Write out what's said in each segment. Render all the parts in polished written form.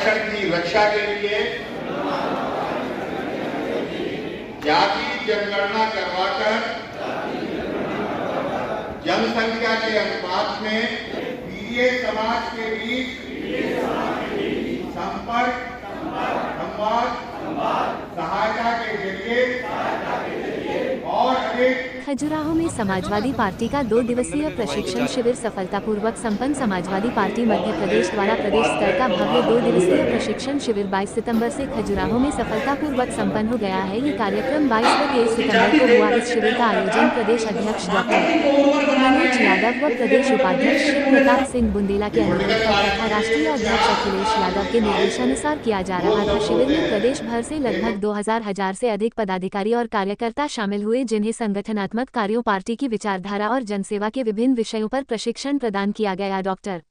की रक्षा के लिए जाति जनगणना करवाकर जनसंख्या के अनुपात में पीड़ित समाज के बीच संपर्क, संवाद, सहायता के जरिए और अधिक। खजुराहो में समाजवादी पार्टी का 2 दिवसीय प्रशिक्षण शिविर सफलतापूर्वक संपन्न। समाजवादी पार्टी मध्य प्रदेश द्वारा प्रदेश स्तर का भव्य 2 दिवसीय प्रशिक्षण शिविर 22 सितंबर से खजुराहो में सफलतापूर्वक संपन्न हो गया है। ये कार्यक्रम 22 व 23 सितंबर को हुआ। इस शिविर का आयोजन प्रदेश अध्यक्ष डॉक्टर मनोज यादव व प्रदेश उपाध्यक्ष शिव प्रताप सिंह बुंदेला के अनुरोध पर तथा राष्ट्रीय अध्यक्ष अखिलेश यादव के निर्देशानुसार किया जा रहा था। शिविर में प्रदेश भर से लगभग 2000 से अधिक पदाधिकारी और कार्यकर्ता शामिल हुए, जिन्हें संगठनात्मक कार्यों, पार्टी की विचारधारा और जनसेवा के विभिन्न विषयों पर प्रशिक्षण प्रदान किया गया। डॉक्टर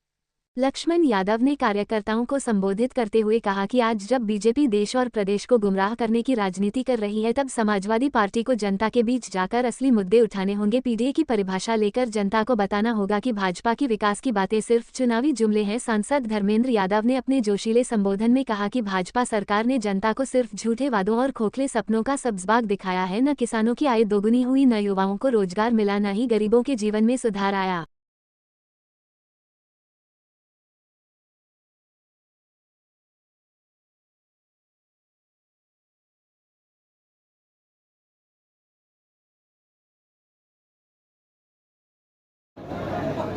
लक्ष्मण यादव ने कार्यकर्ताओं को संबोधित करते हुए कहा कि आज जब बीजेपी देश और प्रदेश को गुमराह करने की राजनीति कर रही है, तब समाजवादी पार्टी को जनता के बीच जाकर असली मुद्दे उठाने होंगे। पीडीए की परिभाषा लेकर जनता को बताना होगा कि भाजपा की विकास की बातें सिर्फ चुनावी जुमले हैं। सांसद धर्मेंद्र यादव ने अपने जोशीले संबोधन में कहा कि भाजपा सरकार ने जनता को सिर्फ झूठे वादों और खोखले सपनों का सब्ज़बाग दिखाया है। न किसानों की आय दोगुनी हुई, न युवाओं को रोजगार मिला, न ही गरीबों के जीवन में सुधार आया।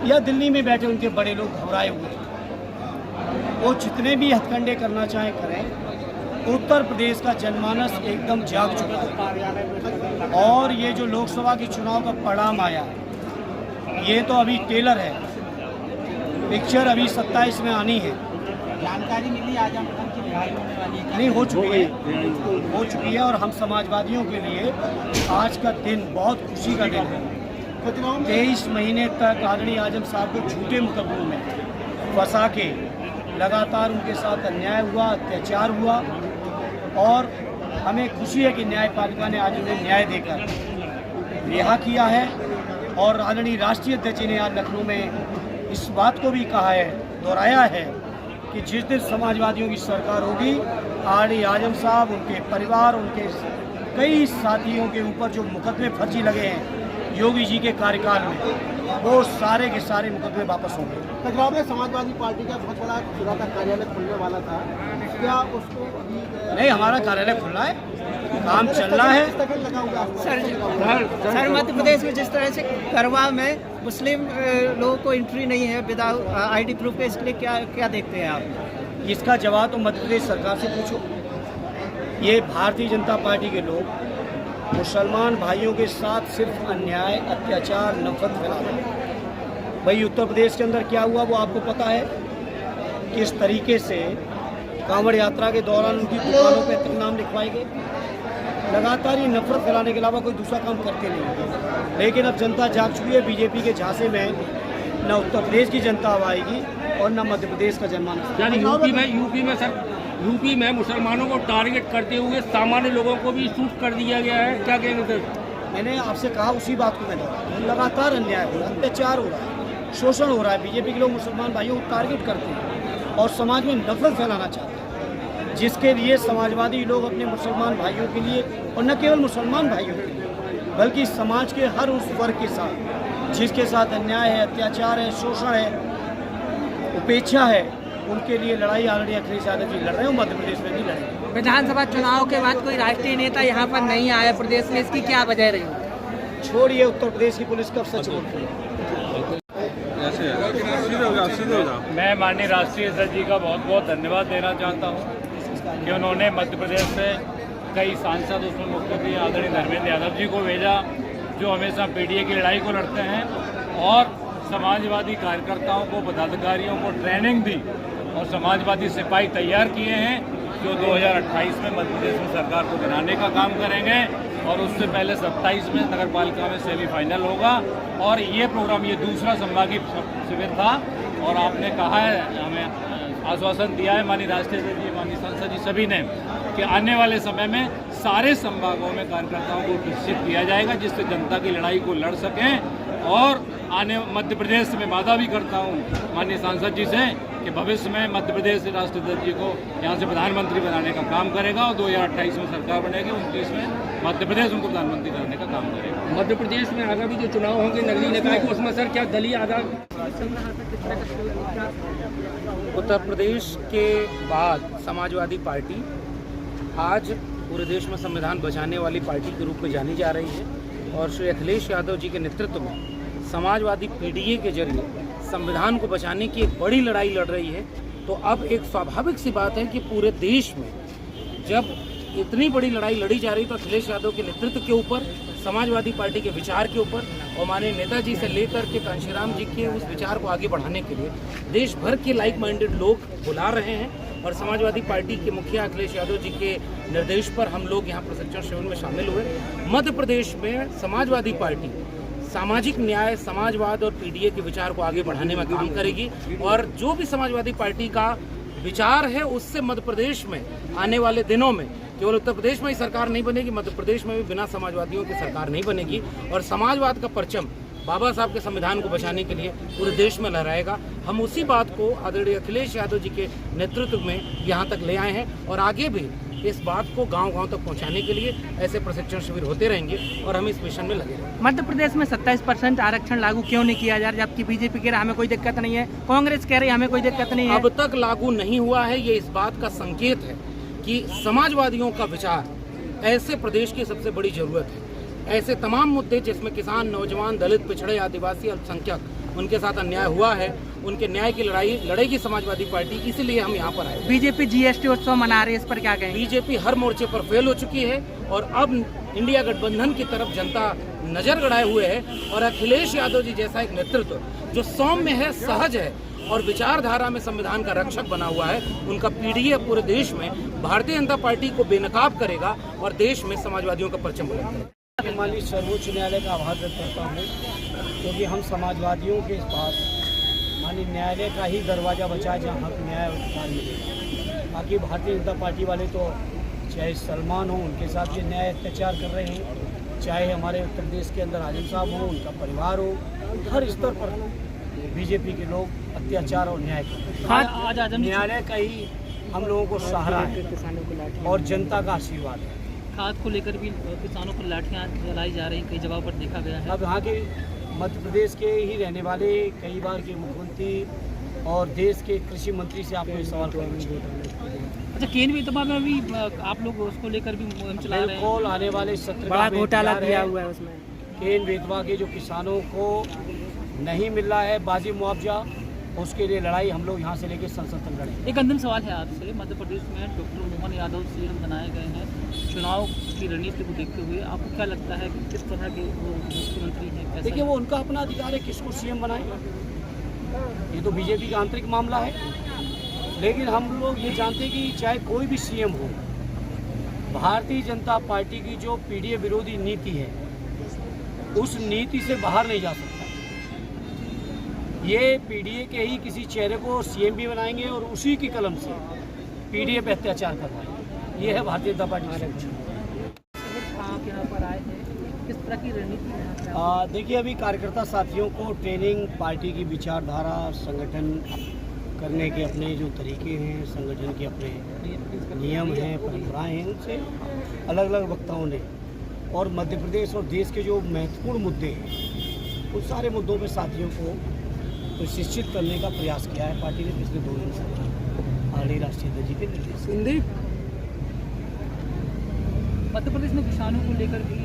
या दिल्ली में बैठे उनके बड़े लोग घबराए हुए हैं। वो जितने भी हथकंडे करना चाहें करें। उत्तर प्रदेश का जनमानस एकदम जाग चुका है और ये जो लोकसभा के चुनाव का परिणाम आया है, ये तो अभी टेलर है, पिक्चर अभी 27 में आनी है। जानकारी मिली आज हम की रिहाई होने वाली है? नहीं, हो चुकी है और हम समाजवादियों के लिए आज का दिन बहुत खुशी का दिन है। 23 महीने तक आदरणीय आजम साहब को झूठे मुकदमों में फंसा के लगातार उनके साथ अन्याय हुआ, अत्याचार हुआ और हमें खुशी है कि न्यायपालिका ने आज उन्हें न्याय देकर रिहा किया है। और आदरणीय राष्ट्रीय अध्यक्ष ने आज लखनऊ में इस बात को भी कहा है, दोहराया है कि जिस दिन समाजवादियों की सरकार होगी, आदरणीय आजम साहब, उनके परिवार, उनके कई साथियों के ऊपर जो मुकदमे फर्जी लगे हैं योगी जी के कार्यकाल में, वो सारे के सारे मुकदमे वापस होंगे। खजुराहो में समाजवादी पार्टी का बहुत बड़ा चुनाव कार्यालय खुलने वाला था, क्या उसको अभी नहीं, हमारा कार्यालय खुला है, काम चल रहा है। सर मध्य प्रदेश में जिस तरह से करवा में मुस्लिम लोगों को एंट्री नहीं है विदाउट आईडी प्रूफ के, इसके लिए क्या देखते हैं आप? इसका जवाब तो मध्य प्रदेश सरकार से पूछो। ये भारतीय जनता पार्टी के लोग मुसलमान भाइयों के साथ सिर्फ अन्याय, अत्याचार, नफरत फैला रहे हैं। भाई उत्तर प्रदेश के अंदर क्या हुआ वो आपको पता है। किस तरीके से कांवड़ यात्रा के दौरान उनकी दुकानों पे तक नाम लिखवाए गए। लगातार ये नफरत फैलाने के अलावा कोई दूसरा काम करते नहीं। लेकिन अब जनता जाग चुकी है। बीजेपी के झांसे में न उत्तर प्रदेश की जनता अब आएगी और न मध्य प्रदेश का जनमानस। यानी यूपी में मुसलमानों को टारगेट करते हुए सामान्य लोगों को भी शूट कर दिया गया है, क्या कहेंगे सर? मैंने आपसे कहा उसी बात को मैं दोहराऊं, लगातार अन्याय हो रहा है, अत्याचार हो रहा है, शोषण हो रहा है। बीजेपी के लोग मुसलमान भाइयों को टारगेट करते हैं और समाज में नफरत फैलाना चाहते हैं, जिसके लिए समाजवादी लोग अपने मुसलमान भाइयों के लिए, और न केवल मुसलमान भाइयों के लिए बल्कि समाज के हर उस वर्ग के साथ जिसके साथ अन्याय है, अत्याचार है, शोषण है, उपेक्षा है, उनके लिए लड़ाई आदरणीय अखिलेश यादव जी लड़ रहे हैं। मध्य प्रदेश में भी लड़े। विधानसभा चुनाव के बाद कोई राष्ट्रीय नेता यहाँ पर नहीं आया प्रदेश में, इसकी क्या वजह रही? छोड़िए, उत्तर प्रदेश की पुलिस कब सच बोलती है। मैं माननीय राष्ट्रीय अध्यक्ष जी का बहुत बहुत धन्यवाद देना चाहता हूँ कि उन्होंने मध्य प्रदेश से कई सांसद, उसमें मुख्यमंत्री आदरणीय धर्मेंद्र यादव जी को भेजा, जो हमेशा पीडीए की लड़ाई को लड़ते हैं, और समाजवादी कार्यकर्ताओं को, पदाधिकारियों को ट्रेनिंग दी और समाजवादी सिपाही तैयार किए हैं जो 2028 में मध्य प्रदेश में सरकार को गिराने का काम करेंगे। और उससे पहले 27 में नगर पालिका में सेमीफाइनल होगा। और ये प्रोग्राम, ये दूसरा संभागीय शिविर था और आपने कहा है, हमें आश्वासन दिया है माननीय राष्ट्रीय अध्यक्ष जी, माननीय सांसद जी सभी ने, कि आने वाले समय में सारे संभागों में कार्यकर्ताओं को प्रशिक्षित किया जाएगा जिससे जनता की लड़ाई को लड़ सकें। और आने मध्य प्रदेश में वादा भी करता हूँ माननीय सांसद जी से कि भविष्य में मध्य प्रदेश से राष्ट्रीय अध्यक्ष जी को यहाँ से प्रधानमंत्री बनाने का काम करेगा और 2028 में सरकार बनेगी, 29 में मध्य प्रदेश उनको प्रधानमंत्री बनाने का काम करेगा। मध्य प्रदेश में आगामी जो चुनाव होंगे नगरीय निकाय के, उसमें सर क्या दलीय आधार? उत्तर प्रदेश के बाद समाजवादी पार्टी आज पूरे देश में संविधान बचाने वाली पार्टी के रूप में जानी जा रही है और श्री अखिलेश यादव जी के नेतृत्व में समाजवादी पीडीए के जरिए संविधान को बचाने की एक बड़ी लड़ाई लड़ रही है। तो अब एक स्वाभाविक सी बात है कि पूरे देश में जब इतनी बड़ी लड़ाई लड़ी जा रही तो अखिलेश यादव के नेतृत्व के ऊपर, समाजवादी पार्टी के विचार के ऊपर और माननीय नेताजी से लेकर के कांशीराम जी के उस विचार को आगे बढ़ाने के लिए देश भर के लाइक माइंडेड लोग बुला रहे हैं और समाजवादी पार्टी के मुखिया अखिलेश यादव जी के निर्देश पर हम लोग यहाँ प्रशिक्षण शिविर में शामिल हुए। मध्य प्रदेश में समाजवादी पार्टी सामाजिक न्याय, समाजवाद और पीडीए के विचार को आगे बढ़ाने में काम करेगी और जो भी समाजवादी पार्टी का विचार है उससे मध्य प्रदेश में आने वाले दिनों में केवल उत्तर प्रदेश में ही सरकार नहीं बनेगी, मध्य प्रदेश में भी बिना समाजवादियों की सरकार नहीं बनेगी और समाजवाद का परचम बाबा साहब के संविधान को बचाने के लिए पूरे देश में लहराएगा। हम उसी बात को आदरणीय अखिलेश यादव जी के नेतृत्व में यहाँ तक ले आए हैं और आगे भी इस बात को गांव-गांव तक पहुंचाने के लिए ऐसे प्रशिक्षण शिविर होते रहेंगे और हम इस मिशन में लगे रहेंगे। मध्य प्रदेश में 27% आरक्षण लागू क्यों नहीं किया जा रहा, जबकि बीजेपी कह रहा है हमें कोई दिक्कत नहीं है, कांग्रेस कह रही है हमें कोई दिक्कत नहीं है। अब तक लागू नहीं हुआ है, ये इस बात का संकेत है कि समाजवादियों का विचार ऐसे प्रदेश की सबसे बड़ी जरूरत है। ऐसे तमाम मुद्दे जिसमें किसान, नौजवान, दलित, पिछड़े, आदिवासी, अल्पसंख्यक उनके साथ अन्याय हुआ है, उनके न्याय की लड़ेगी समाजवादी पार्टी, इसलिए हम यहाँ पर आए। बीजेपी जीएसटी उत्सव मना रही है, इस पर क्या कहेंगे? बीजेपी हर मोर्चे पर फेल हो चुकी है और अब इंडिया गठबंधन की तरफ जनता नजर गड़ाए हुए है और अखिलेश यादव जी जैसा एक नेतृत्व जो सौम्य है, सहज है और विचारधारा में संविधान का रक्षक बना हुआ है, उनका पीडीए पूरे देश में भारतीय जनता पार्टी को बेनकाब करेगा और देश में समाजवादियों का परचम बुलंद। माननीय सर्वोच्च न्यायालय का आभार व्यक्त करता हूँ क्योंकि हम समाजवादियों के पास माननीय न्यायालय का ही दरवाज़ा बचा है जहाँ हक, न्याय और अधिकार मिले। बाकी भारतीय जनता पार्टी वाले तो चाहे सलमान हो, उनके साथ ये न्याय अत्याचार कर रहे हैं, चाहे हमारे उत्तर प्रदेश के अंदर आजम साहब हो, उनका परिवार हो, हर स्तर पर बीजेपी के लोग अत्याचार और न्याय कर रहे हैं। न्यायालय का ही हम लोगों को सहारा है और जनता का आशीर्वाद है। खाद को लेकर भी किसानों पर लाठियां जलाई जा रही, कई जगहों पर देखा गया है। अब यहाँ के मध्य प्रदेश के ही रहने वाले कई बार के मुख्यमंत्री और देश के कृषि मंत्री से आपको ये सवाल करना चाहिए। अच्छा, केंद्रीय वित्त में भी आप लोग उसको लेकर भी मुहिम चला रहे हैं? बिल्कुल, आने वाले सत्र बड़ा घोटाला किया हुआ है उसमें। केंद्र विधवा के जो किसानों को नहीं मिल रहा है बाजी मुआवजा, उसके लिए लड़ाई हम लोग यहाँ से लेकर संसद तक लड़ेंगे। एक अंतिम सवाल है आपसे, मध्य प्रदेश में डॉक्टर मोहन यादव सीएम बनाए गए हैं, चुनाव की रणनीति को देखते हुए आपको क्या लगता है कि किस तरह के वो मुख्यमंत्री हैं? देखिए, वो उनका अपना अधिकार है किसको सीएम बनाए, ये तो बीजेपी का आंतरिक मामला है। लेकिन हम लोग ये जानते हैं कि चाहे कोई भी सीएम हो, भारतीय जनता पार्टी की जो पीडीए विरोधी नीति है उस नीति से बाहर नहीं जा सकता। ये पीडीए के ही किसी चेहरे को सीएम भी बनाएंगे और उसी की कलम से पीडीए पे अत्याचार करवाएंगे। ये है भारतीय जनता पार्टी की। आप यहाँ पर आए हैं, किस तरह की रणनीति? देखिए, अभी कार्यकर्ता साथियों को ट्रेनिंग, पार्टी की विचारधारा, संगठन करने के अपने जो तरीके हैं, संगठन के अपने नियम हैं, परंपराएं हैं, उनसे अलग अलग वक्ताओं ने और मध्य प्रदेश और देश के जो महत्वपूर्ण मुद्दे हैं उन सारे मुद्दों पे साथियों को प्रशिक्षित करने का प्रयास किया है पार्टी ने पिछले 2 दिन से आरडी राष्ट्रीय अध्यक्ष जी के निर्देश। मध्य प्रदेश में किसानों को लेकर भी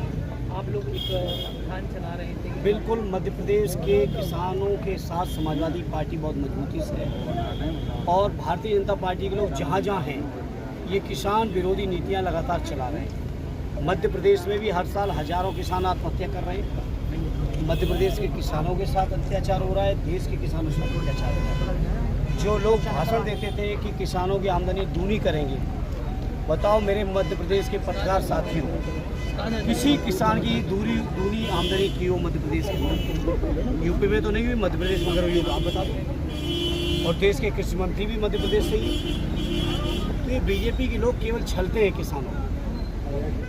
आप लोग एक अभियान चला रहे थे? बिल्कुल, मध्य प्रदेश के किसानों के साथ समाजवादी पार्टी बहुत मजबूती से है और भारतीय जनता पार्टी के लोग जहाँ जहाँ हैं ये किसान विरोधी नीतियाँ लगातार चला रहे हैं। मध्य प्रदेश में भी हर साल हजारों किसान आत्महत्या कर रहे हैं। मध्य प्रदेश के किसानों के साथ अत्याचार हो रहा है, देश के किसानों से अत्याचार हो रहा है। जो लोग भाषण देते थे कि किसानों की आमदनी दूनी करेंगे, बताओ मेरे मध्य प्रदेश के पत्रकार साथियों, किसी किसान की दूनी आमदनी की हो मध्य प्रदेश के? यूपी में तो नहीं हुई, मध्य प्रदेश में अगर हुई तो आप बता दो। और देश के कृषि मंत्री भी मध्य प्रदेश से ही। तो ये बीजेपी के लोग केवल छलते हैं किसानों।